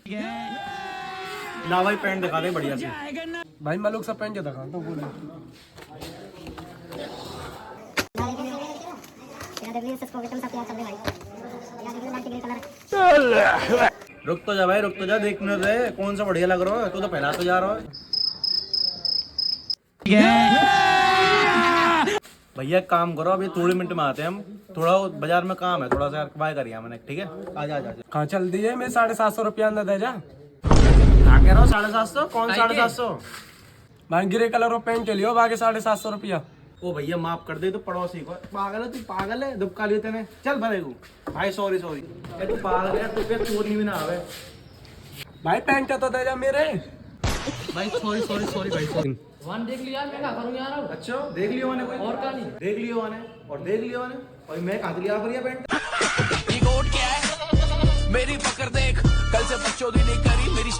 ना भाई पैंट दिखा दे बढ़िया सी। भाई मैं लोग सब पहन के दिखाता हूँ बोलो। रुक तो जा भाई, रुक तो जा, देखने दे कौन सा बढ़िया लग रहा है। तू तो पहला तो जा रहा है। भैया एक काम करो, अभी थोड़े मिनट में आते हैं हम। थोड़ा बाजार में काम है, थोड़ा सा बाय करिए मैंने, ठीक है? आजा आजा आजा। कहाँ चल दिए? मैं 750 रुपया अंदर दे जा। क्या कह रहा हूँ? 750? कौन 750? भाई ग्रे कलर और पेंट लियो, बाकी 750 रुपया। ओ भैया माफ कर दे, तो पड़ोसी को। पागल है तू, पागल है, दुबका लिए तेने। चल भरे तू भाई, सॉरी सॉरी। तू पागल है, तू पे चोरी भी ना आवे भाई पेंट तो दे जा मेरे। भाई। सॉरी सॉरी सॉरी भाई, सॉरी। वन देख लिया, मैं क्या करूं यार अब? अच्छा देख लियो मैंने कोई और का नहीं देख लियो मैंने, और देख लियो मैंने, और मैं कहाँ लिया बढ़िया पेंट। क्या है मेरी पकड़ देख, कल से बच्चों की नहीं करी मेरी